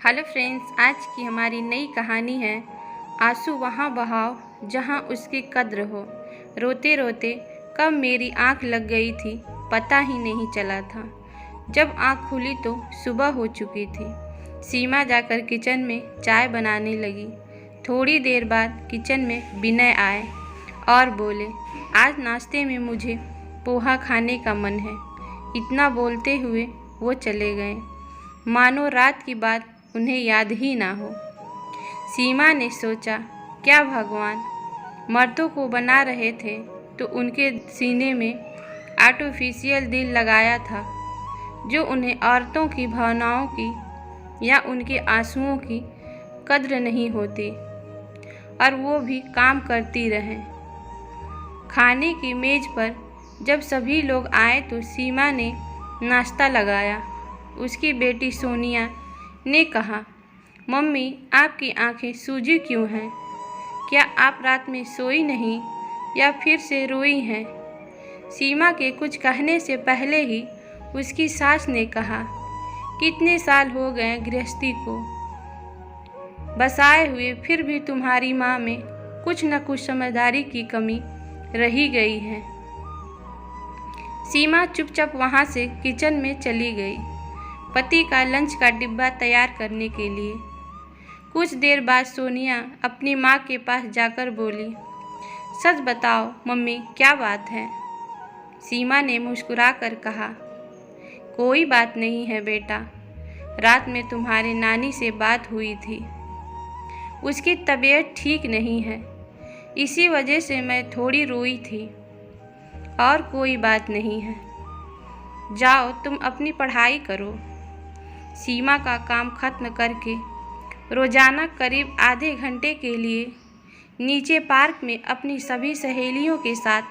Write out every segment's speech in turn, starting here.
Hello friends, आज की हमारी नई कहानी है आंसू वहाँ बहाओ जहाँ उसकी कद्र हो। रोते रोते कब मेरी आँख लग गई थी पता ही नहीं चला था। जब आँख खुली तो सुबह हो चुकी थी। सीमा जाकर किचन में चाय बनाने लगी। थोड़ी देर बाद किचन में विनय आए और बोले, आज नाश्ते में मुझे पोहा खाने का मन है। इतना बोलते हुए वो चले गए, मानो रात की बात उन्हें याद ही ना हो। सीमा ने सोचा, क्या भगवान मर्दों को बना रहे थे तो उनके सीने में आर्टिफिशियल दिल लगाया था, जो उन्हें औरतों की भावनाओं की या उनके आंसुओं की कद्र नहीं होती, और वो भी काम करती रहें। खाने की मेज़ पर जब सभी लोग आए तो सीमा ने नाश्ता लगाया। उसकी बेटी सोनिया ने कहा, मम्मी आपकी आंखें सूजी क्यों हैं? क्या आप रात में सोई नहीं या फिर से रोई हैं? सीमा के कुछ कहने से पहले ही उसकी सास ने कहा, कितने साल हो गए गृहस्थी को बसाए हुए, फिर भी तुम्हारी माँ में कुछ न कुछ समझदारी की कमी रही गई है। सीमा चुपचाप वहाँ से किचन में चली गई, पति का लंच का डिब्बा तैयार करने के लिए। कुछ देर बाद सोनिया अपनी माँ के पास जाकर बोली, सच बताओ मम्मी, क्या बात है? सीमा ने मुस्कुराकर कहा, कोई बात नहीं है बेटा, रात में तुम्हारे नानी से बात हुई थी। उसकी तबीयत ठीक नहीं है, इसी वजह से मैं थोड़ी रोई थी, और कोई बात नहीं है। जाओ तुम अपनी पढ़ाई करो। सीमा का काम खत्म करके रोज़ाना करीब आधे घंटे के लिए नीचे पार्क में अपनी सभी सहेलियों के साथ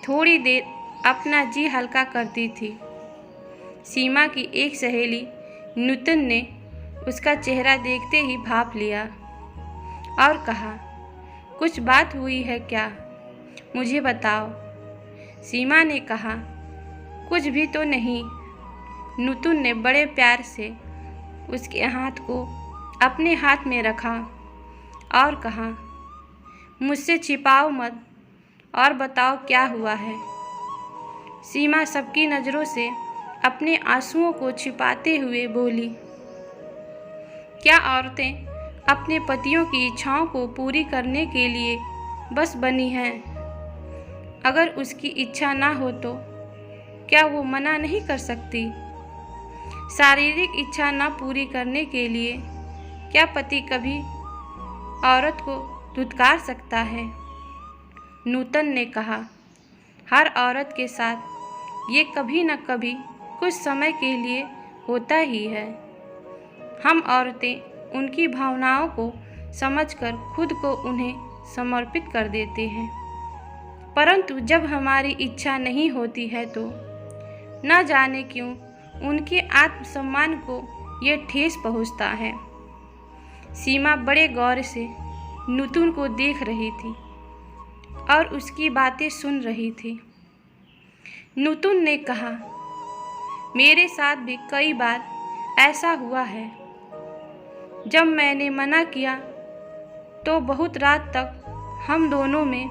थोड़ी देर अपना जी हल्का करती थी। सीमा की एक सहेली नूतन ने उसका चेहरा देखते ही भाप लिया और कहा, कुछ बात हुई है क्या? मुझे बताओ। सीमा ने कहा, कुछ भी तो नहीं। नूतन ने बड़े प्यार से उसके हाथ को अपने हाथ में रखा और कहा, मुझसे छिपाओ मत और बताओ क्या हुआ है। सीमा सबकी नज़रों से अपने आंसुओं को छिपाते हुए बोली, क्या औरतें अपने पतियों की इच्छाओं को पूरी करने के लिए बस बनी हैं? अगर उसकी इच्छा ना हो तो क्या वो मना नहीं कर सकती? शारीरिक इच्छा न पूरी करने के लिए क्या पति कभी औरत को धुतकार सकता है? नूतन ने कहा, हर औरत के साथ ये कभी न कभी कुछ समय के लिए होता ही है। हम औरतें उनकी भावनाओं को समझकर खुद को उन्हें समर्पित कर देते हैं, परंतु जब हमारी इच्छा नहीं होती है तो न जाने क्यों उनके आत्मसम्मान को ये ठेस पहुंचता है। सीमा बड़े गौर से नूतन को देख रही थी और उसकी बातें सुन रही थी। नूतन ने कहा, मेरे साथ भी कई बार ऐसा हुआ है। जब मैंने मना किया तो बहुत रात तक हम दोनों में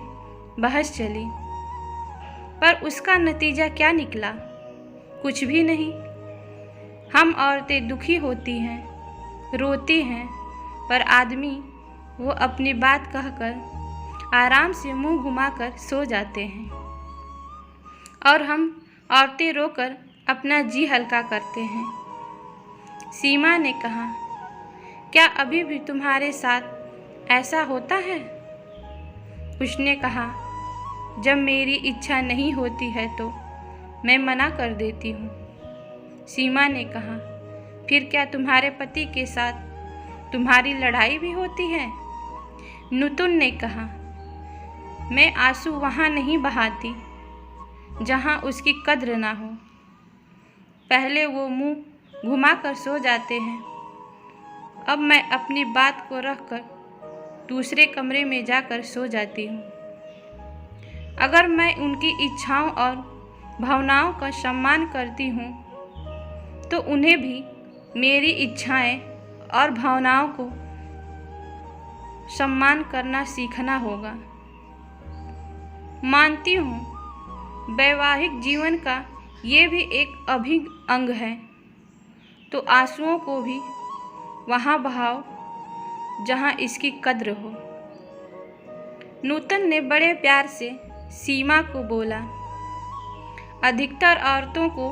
बहस चली, पर उसका नतीजा क्या निकला? कुछ भी नहीं। हम औरतें दुखी होती हैं, रोती हैं, पर आदमी वो अपनी बात कहकर आराम से मुंह घुमाकर सो जाते हैं, और हम औरतें रोकर अपना जी हल्का करते हैं। सीमा ने कहा, क्या अभी भी तुम्हारे साथ ऐसा होता है? उसने कहा, जब मेरी इच्छा नहीं होती है तो मैं मना कर देती हूँ। सीमा ने कहा, फिर क्या तुम्हारे पति के साथ तुम्हारी लड़ाई भी होती है? नूतन ने कहा, मैं आंसू वहाँ नहीं बहाती जहाँ उसकी कद्र ना हो। पहले वो मुंह घुमाकर सो जाते हैं, अब मैं अपनी बात को रखकर दूसरे कमरे में जाकर सो जाती हूँ। अगर मैं उनकी इच्छाओं और भावनाओं का सम्मान करती हूँ तो उन्हें भी मेरी इच्छाएं और भावनाओं को सम्मान करना सीखना होगा। मानती हूँ वैवाहिक जीवन का ये भी एक अभिन्न अंग है, तो आंसुओं को भी वहाँ बहाओ जहाँ इसकी कद्र हो। नूतन ने बड़े प्यार से सीमा को बोला। अधिकतर औरतों को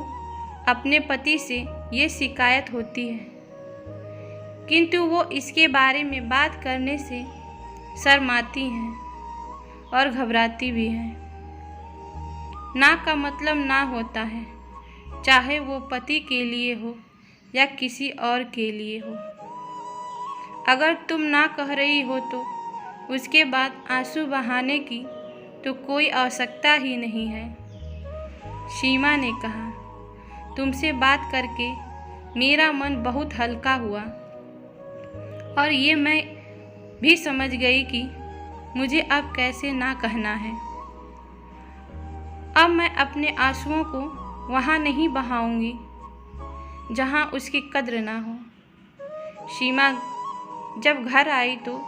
अपने पति से ये शिकायत होती है, किंतु वो इसके बारे में बात करने से शर्माती हैं और घबराती भी हैं। ना का मतलब ना होता है, चाहे वो पति के लिए हो या किसी और के लिए हो। अगर तुम ना कह रही हो तो उसके बाद आंसू बहाने की तो कोई आवश्यकता ही नहीं है। सीमा ने कहा, तुमसे बात करके मेरा मन बहुत हल्का हुआ और ये मैं भी समझ गई कि मुझे अब कैसे ना कहना है। अब मैं अपने आंसुओं को वहाँ नहीं बहाऊंगी जहाँ उसकी कद्र ना हो। सीमा जब घर आई तो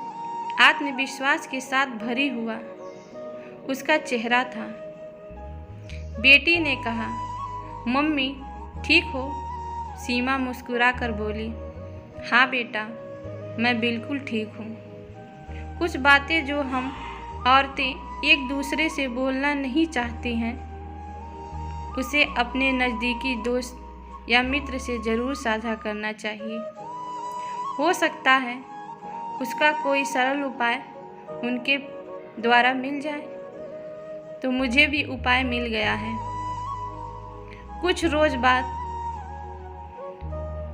आत्मविश्वास के साथ भरी हुआ उसका चेहरा था। बेटी ने कहा, मम्मी ठीक हो? सीमा मुस्कुरा कर बोली, हाँ बेटा, मैं बिल्कुल ठीक हूँ। कुछ बातें जो हम औरतें एक दूसरे से बोलना नहीं चाहती हैं, उसे अपने नज़दीकी दोस्त या मित्र से ज़रूर साझा करना चाहिए। हो सकता है उसका कोई सरल उपाय उनके द्वारा मिल जाए। तो मुझे भी उपाय मिल गया है। कुछ रोज बाद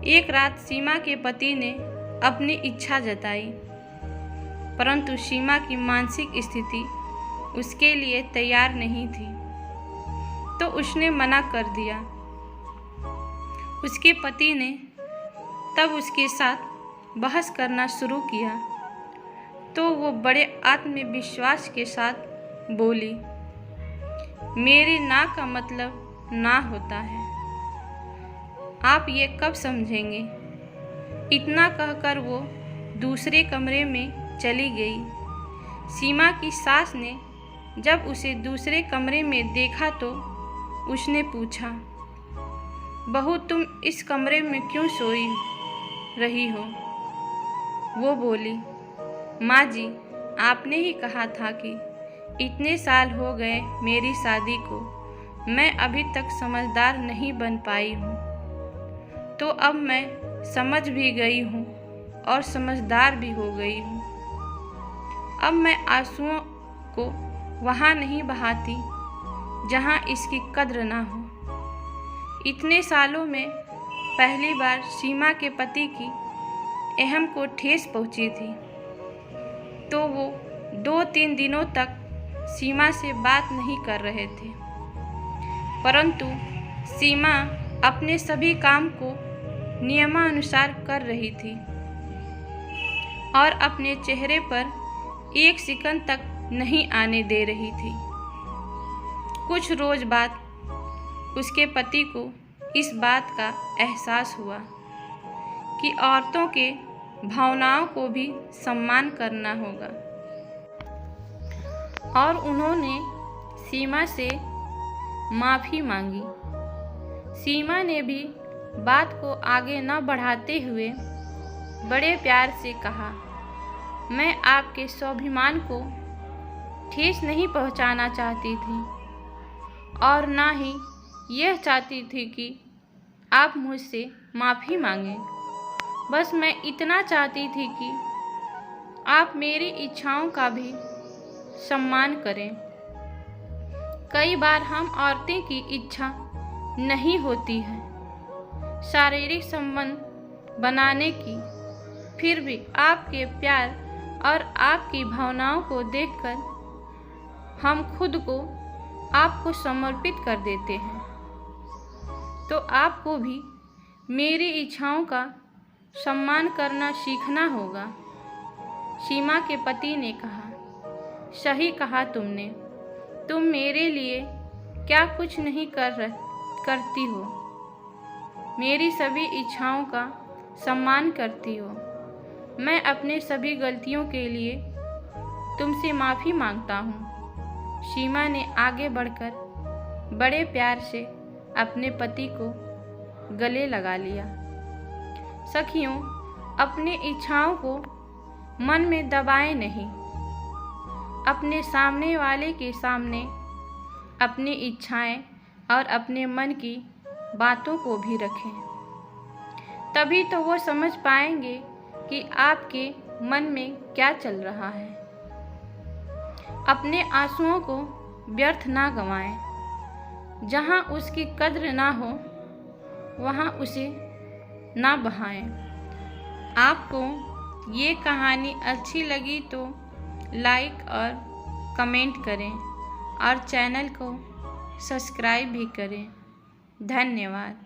एक रात सीमा के पति ने अपनी इच्छा जताई, परंतु सीमा की मानसिक स्थिति उसके लिए तैयार नहीं थी, तो उसने मना कर दिया। उसके पति ने तब उसके साथ बहस करना शुरू किया, तो वो बड़े आत्मविश्वास के साथ बोली, मेरी ना का मतलब ना होता है। आप ये कब समझेंगे? इतना कहकर वो दूसरे कमरे में चली गई। सीमा की सास ने जब उसे दूसरे कमरे में देखा तो उसने पूछा, बहू तुम इस कमरे में क्यों सोई रही हो? वो बोली, माँ जी, आपने ही कहा था कि इतने साल हो गए मेरी शादी को, मैं अभी तक समझदार नहीं बन पाई हूँ, तो अब मैं समझ भी गई हूँ और समझदार भी हो गई हूँ। अब मैं आंसुओं को वहाँ नहीं बहाती जहाँ इसकी कद्र ना हो। इतने सालों में पहली बार सीमा के पति की अहम को ठेस पहुँची थी, तो वो 2-3 दिनों तक सीमा से बात नहीं कर रहे थे, परंतु सीमा अपने सभी काम को नियमानुसार कर रही थी और अपने चेहरे पर एक सेकंड तक नहीं आने दे रही थी। कुछ रोज बाद उसके पति को इस बात का एहसास हुआ कि औरतों के भावनाओं को भी सम्मान करना होगा, और उन्होंने सीमा से माफ़ी मांगी। सीमा ने भी बात को आगे न बढ़ाते हुए बड़े प्यार से कहा, मैं आपके स्वाभिमान को ठेस नहीं पहुंचाना चाहती थी और ना ही यह चाहती थी कि आप मुझसे माफ़ी मांगें। बस मैं इतना चाहती थी कि आप मेरी इच्छाओं का भी सम्मान करें। कई बार हम औरतें की इच्छा नहीं होती है शारीरिक संबंध बनाने की, फिर भी आपके प्यार और आपकी भावनाओं को देखकर हम खुद को आपको समर्पित कर देते हैं। तो आपको भी मेरी इच्छाओं का सम्मान करना सीखना होगा। सीमा के पति ने कहा, सही कहा तुमने, तुम मेरे लिए क्या कुछ नहीं करती हो, मेरी सभी इच्छाओं का सम्मान करती हो। मैं अपने सभी गलतियों के लिए तुमसे माफ़ी मांगता हूँ। सीमा ने आगे बढ़कर बड़े प्यार से अपने पति को गले लगा लिया। सखियों, अपनी इच्छाओं को मन में दबाएं नहीं। अपने सामने वाले के सामने अपनी इच्छाएं और अपने मन की बातों को भी रखें। तभी तो वो समझ पाएंगे कि आपके मन में क्या चल रहा है। अपने आंसुओं को व्यर्थ ना गंवाएं। जहाँ उसकी कद्र ना हो वहाँ उसे ना बहाएं। आपको ये कहानी अच्छी लगी तो लाइक और कमेंट करें और चैनल को सब्सक्राइब भी करें। धन्यवाद।